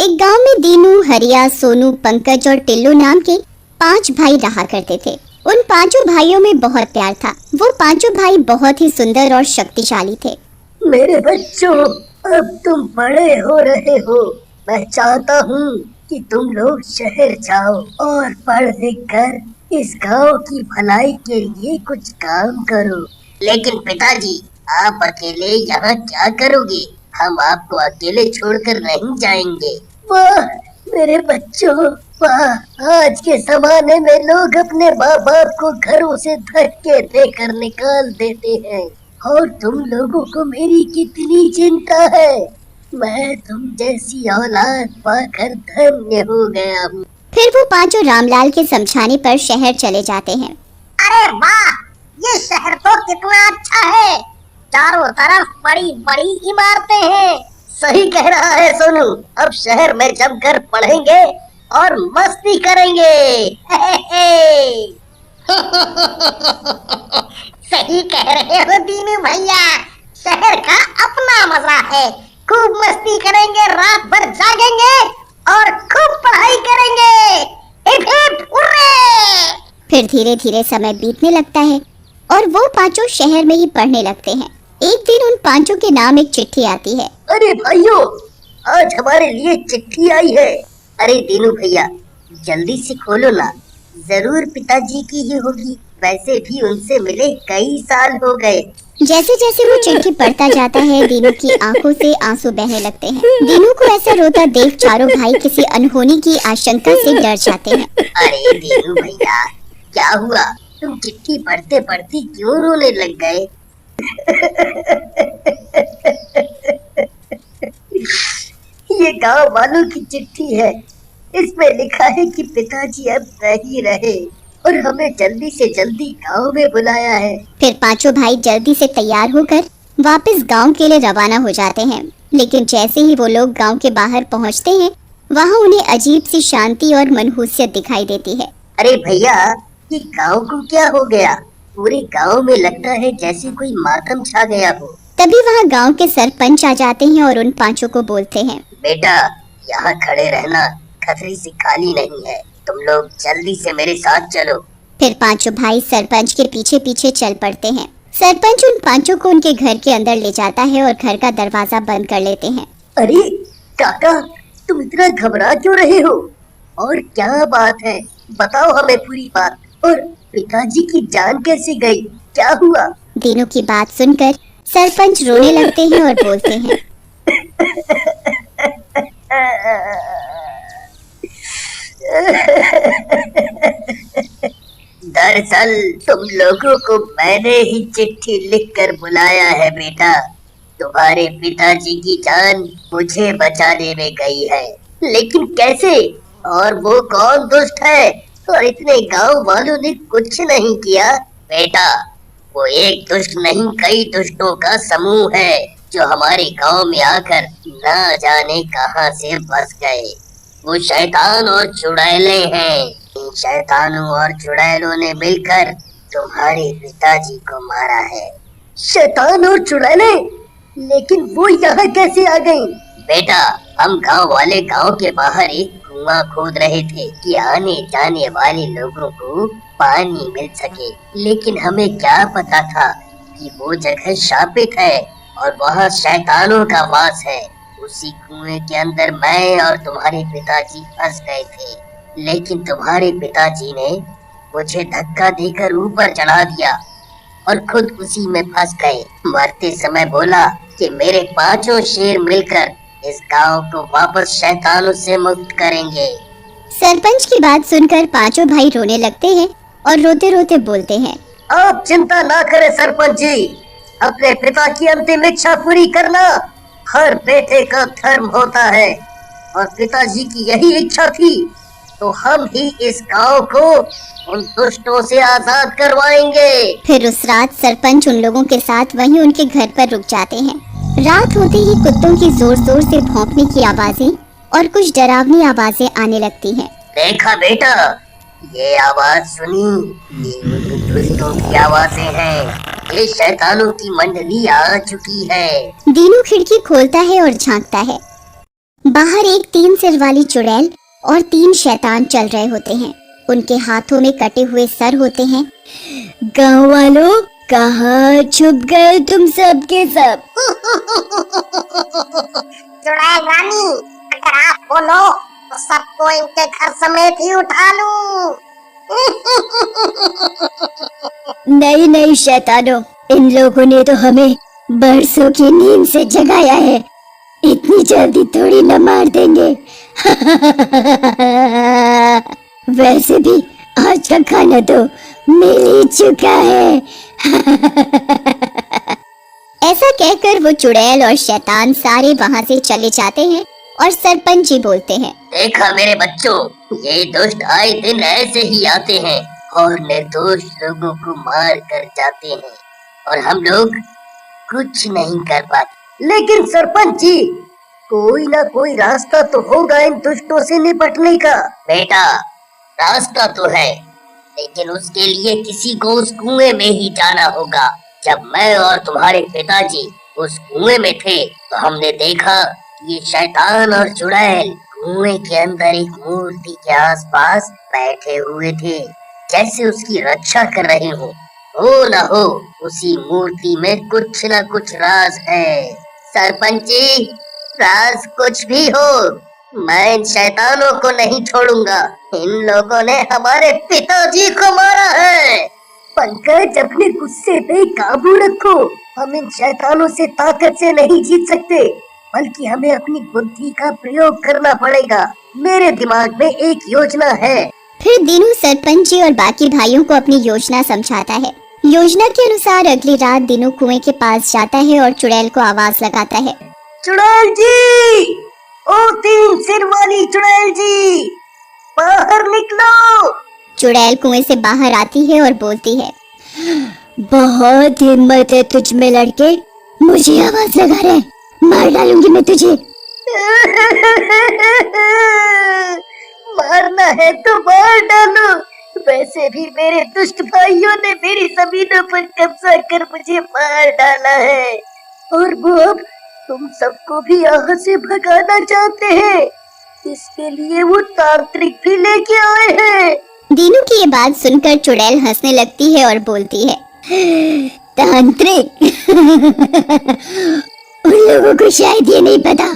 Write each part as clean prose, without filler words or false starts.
एक गांव में दीनू, हरिया, सोनू, पंकज और टिल्लू नाम के 5 भाई रहा करते थे। उन पांचों भाइयों में बहुत प्यार था। वो पांचों भाई बहुत ही सुंदर और शक्तिशाली थे। मेरे बच्चों, अब तुम बड़े हो रहे हो। मैं चाहता हूँ कि तुम लोग शहर जाओ और पढ़ लिख कर इस गांव की भलाई के लिए कुछ काम करो। लेकिन पिताजी, आप अकेले यहाँ क्या करोगे? हम आपको अकेले छोड़कर नहीं जाएंगे। वाह मेरे बच्चों, वाह! आज के जमाने में लोग अपने माँ बाप को घरों से धक्के देकर निकाल देते हैं, और तुम लोगों को मेरी कितनी चिंता है। मैं तुम जैसी औलाद पाकर धन्य हो गया हूँ। फिर वो पांचों रामलाल के समझाने पर शहर चले जाते हैं। अरे वाह, ये शहर तो कितना अच्छा है। चारों तरफ बड़ी बड़ी इमारतें हैं। सही कह रहा है सोनू। अब शहर में जमकर पढ़ेंगे और मस्ती करेंगे। सही कह रहे हो दीनू भैया, शहर का अपना मजा है। खूब मस्ती करेंगे, रात भर जागेंगे और खूब पढ़ाई करेंगे। Hip hip hurray! फिर धीरे धीरे समय बीतने लगता है और वो पांचों शहर में ही पढ़ने लगते हैं। एक दिन उन पांचों के नाम एक चिट्ठी आती है। अरे भाइयों, आज हमारे लिए चिट्ठी आई है। अरे दीनू भैया, जल्दी से खोलो ना। जरूर पिताजी की ही होगी। वैसे भी उनसे मिले कई साल हो गए। जैसे जैसे वो चिट्ठी पढ़ता जाता है, दीनू की आंखों से आंसू बहने लगते हैं। दीनू को ऐसा रोता देख चारों भाई किसी अनहोनी की आशंका से डर जाते हैं। अरे दीनू भैया, क्या हुआ? तुम चिट्ठी पढ़ते पढ़ते क्यों रोने लग गए? ये गांव वालों की चिट्ठी है। इसमें लिखा है कि पिताजी अब नहीं रहे और हमें जल्दी से जल्दी गांव में बुलाया है। फिर पांचों भाई जल्दी से तैयार होकर वापस गांव के लिए रवाना हो जाते हैं। लेकिन जैसे ही वो लोग गांव के बाहर पहुंचते हैं, वहां उन्हें अजीब सी शांति और मनहूसियत दिखाई देती है। अरे भैया, ये गांव को क्या हो गया? पूरे गांव में लगता है जैसे कोई मातम छा गया हो। तभी वहां गांव के सरपंच आ जाते हैं और उन पांचों को बोलते हैं, बेटा, यहाँ खड़े रहना खतरी से खाली नहीं है। तुम लोग जल्दी से मेरे साथ चलो। फिर पांचों भाई सरपंच के पीछे पीछे चल पड़ते हैं। सरपंच उन पांचों को उनके घर के अंदर ले जाता है और घर का दरवाजा बंद कर लेते हैं। अरे काका, तुम इतना घबरा क्यों रहे हो? और क्या बात है? बताओ हमें पूरी बात। और पिताजी की जान कैसे गई? क्या हुआ? दीनू की बात सुनकर सरपंच रोने लगते हैं और बोलते हैं, दरअसल तुम लोगों को मैंने ही चिट्ठी लिखकर बुलाया है बेटा। तुम्हारे पिताजी की जान मुझे बचाने में गई है। लेकिन कैसे? और वो कौन दुष्ट है? और इतने गांव वालों ने कुछ नहीं किया बेटा। वो एक दुष्ट नहीं, कई दुष्टों का समूह है जो हमारे गांव में आकर ना जाने कहां से बस गए। वो शैतान और चुड़ैले हैं। इन शैतानों और चुड़ैलों ने मिलकर तुम्हारे पिताजी को मारा है। शैतान और चुड़ैले? लेकिन वो यहाँ कैसे आ गई? बेटा, हम गांव वाले गांव के बाहर एक कुआं खोद रहे थे कि आने जाने वाले लोगों को पानी मिल सके। लेकिन हमें क्या पता था कि वो जगह शापित है और वहाँ शैतानों का वास है। उसी कुएं के अंदर मैं और तुम्हारे पिताजी फंस गए थे। लेकिन तुम्हारे पिताजी ने मुझे धक्का देकर ऊपर चढ़ा दिया और खुद उसी में फंस गए। मरते समय बोला कि मेरे पांचों शेर मिलकर इस गांव को वापस शैतानों से मुक्त करेंगे। सरपंच की बात सुनकर पांचों भाई रोने लगते हैं और रोते रोते बोलते हैं, आप चिंता ना करें सरपंच जी। अपने पिता की अंतिम इच्छा पूरी करना हर बेटे का धर्म होता है, और पिताजी की यही इच्छा थी। तो हम ही इस गांव को उन दुष्टों से आजाद करवाएंगे। फिर उस रात सरपंच उन लोगों के साथ वहीं उनके घर पर रुक जाते हैं। रात होते ही कुत्तों की जोर जोर से भौंकने की आवाजें और कुछ डरावनी आवाजें आने लगती हैं। देखा बेटा, ये आवाज सुनी? ये उन दुष्टों की आवाजें हैं। ये शैतानों की मंडली आ चुकी है। दीनू खिड़की खोलता है और झांकता है। बाहर एक 3 सिर वाली चुड़ैल और 3 शैतान चल रहे होते हैं। उनके हाथों में कटे हुए सर होते हैं। गांव वालों, कहाँ छुप गए तुम सब के सब? चुड़ैल रानी, अगर आप बोलो तो सबको इनके घर समेत ही उठा लूं। नहीं नहीं शैतानों, इन लोगों ने तो हमें बरसों की नींद से जगाया है, इतनी जल्दी थोड़ी न मार देंगे। वैसे भी आज का खाना तो मिल ही चुका है। ऐसा कहकर वो चुड़ैल और शैतान सारे वहाँ से चले जाते हैं और सरपंच जी बोलते हैं, देखा मेरे बच्चों, ये दुष्ट आए दिन ऐसे ही आते हैं और निर्दोष लोगों को मार कर जाते हैं और हम लोग कुछ नहीं कर पाते। लेकिन सरपंच जी, कोई ना कोई रास्ता तो होगा इन दुष्टों से निपटने का। बेटा, रास्ता तो है, लेकिन उसके लिए किसी को उस कुएं में ही जाना होगा। जब मैं और तुम्हारे पिताजी उस कुएं में थे तो हमने देखा ये शैतान और चुड़ैल कुएं के अंदर एक मूर्ति के आसपास बैठे हुए थे, जैसे उसकी रक्षा कर रहे हो न हो उसी मूर्ति में कुछ न कुछ राज है। सरपंच जी, राज कुछ भी हो, मैं इन शैतानों को नहीं छोड़ूंगा। इन लोगों ने हमारे पिताजी को मारा है। पंकज, अपने गुस्से पे काबू रखो। हम इन शैतानों से ताकत से नहीं जीत सकते, बल्कि हमें अपनी बुद्धि का प्रयोग करना पड़ेगा। मेरे दिमाग में एक योजना है। फिर दीनू सरपंच जी और बाकी भाइयों को अपनी योजना समझाता है। योजना के अनुसार अगली रात दीनू कुएं के पास जाता है और चुड़ैल को आवाज लगाता है, चुड़ैल जी, ओ 3 सिर वाली चुड़ैल जी, बाहर निकलो। चुड़ैल कुएं से बाहर आती है और बोलती है, बहुत हिम्मत है तुझ में लड़के, मुझे आवाज लगा रहे, मार डालूंगी मैं तुझे। मारना है तो मार डालो। वैसे भी मेरे दुष्ट भाइयों ने मेरी जमीनों पर कब्जा कर मुझे मार डाला है, और वो अब तुम सबको भी यहाँ से भगाना चाहते हैं। इसके लिए वो तांत्रिक भी लेके आए हैं। दीनू की ये बात सुनकर चुड़ैल हंसने लगती है और बोलती है, तांत्रिक? उन लोगों को शायद ये नहीं पता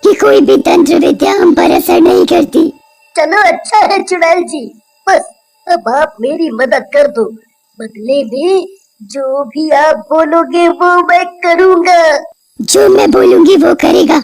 कि कोई भी तंत्र विद्या हम पर असर नहीं करती। चलो अच्छा है चुड़ैल जी, बस अब आप मेरी मदद कर दो। बदले में जो भी आप बोलोगे वो मैं करूँगा। जो मैं बोलूंगी वो करेगा।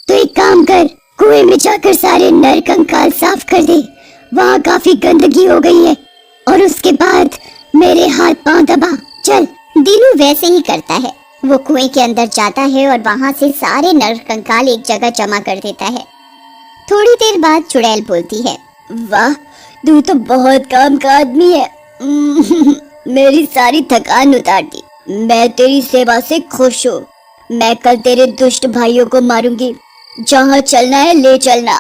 तो एक काम कर, कुएं में जाकर सारे नर कंकाल साफ कर दे, वहाँ काफी गंदगी हो गई है, और उसके बाद मेरे हाथ पांव दबा। चल। दीनू वैसे ही करता है। वो कुएं के अंदर जाता है और वहाँ से सारे नर कंकाल एक जगह जमा कर देता है। थोड़ी देर बाद चुड़ैल बोलती है, वाह, तू तो बहुत काम का आदमी है। मेरी सारी थकान उतार दी। मैं तेरी सेवा से खुश हूँ। मैं कल तेरे दुष्ट भाइयों को मारूंगी। जहाँ चलना है ले चलना।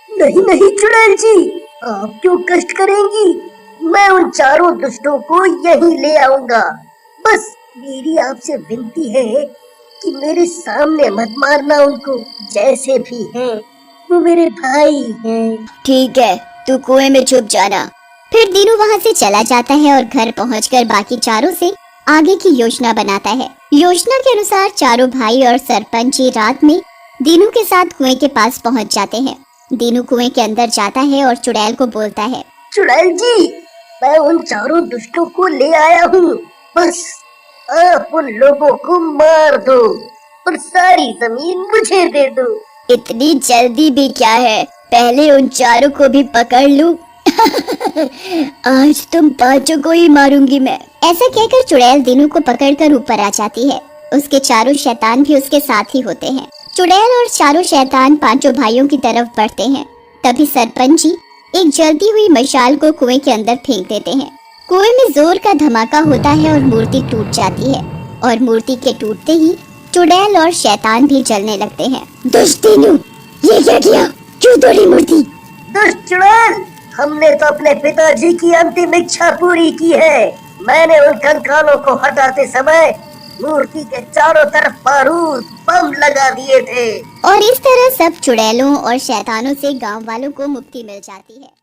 नहीं नहीं चुड़ैल जी, आप क्यों कष्ट करेंगी? मैं उन चारों दुष्टों को यहीं ले आऊंगा। बस मेरी आपसे विनती है कि मेरे सामने मत मारना उनको। जैसे भी हैं वो मेरे भाई हैं। ठीक है, तू कुएं में छुप जाना। फिर दीनू वहाँ से चला जाता है और घर पहुंचकर बाकी चारों से आगे की योजना बनाता है। योजना के अनुसार चारों भाई और सरपंच जी रात में दीनू के साथ कुएं के पास पहुंच जाते हैं। दीनू कुएं के अंदर जाता है और चुड़ैल को बोलता है, चुड़ैल जी, मैं उन चारों दुष्टों को ले आया हूँ। बस आप उन लोगों को मार दो और सारी जमीन मुझे दे दो। इतनी जल्दी भी क्या है, पहले उन चारों को भी पकड़ लूं। आज तुम पांचों को ही मारूंगी मैं। ऐसा कहकर चुड़ैल दीनू को पकड़कर ऊपर आ जाती है। उसके चारों शैतान भी उसके साथ ही होते हैं। चुड़ैल और चारों शैतान पांचों भाइयों की तरफ बढ़ते हैं। तभी सरपंच जी एक जलती हुई मशाल को कुएं के अंदर फेंक देते हैं। कुएं में जोर का धमाका होता है और मूर्ति टूट जाती है, और मूर्ति के टूटते ही चुड़ैल और शैतान भी जलने लगते हैं। दुष्ट दीनू, ये क्या किया? क्यों तोड़ी मूर्ति? दुष्ट चुड़ैल, हमने तो अपने पिताजी की अंतिम इच्छा पूरी की है। मैंने उन कंकालों को हटाते समय मूर्ति के चारों तरफ बारूद बम लगा दिए थे। और इस तरह सब चुड़ैलों और शैतानों से गांव वालों को मुक्ति मिल जाती है।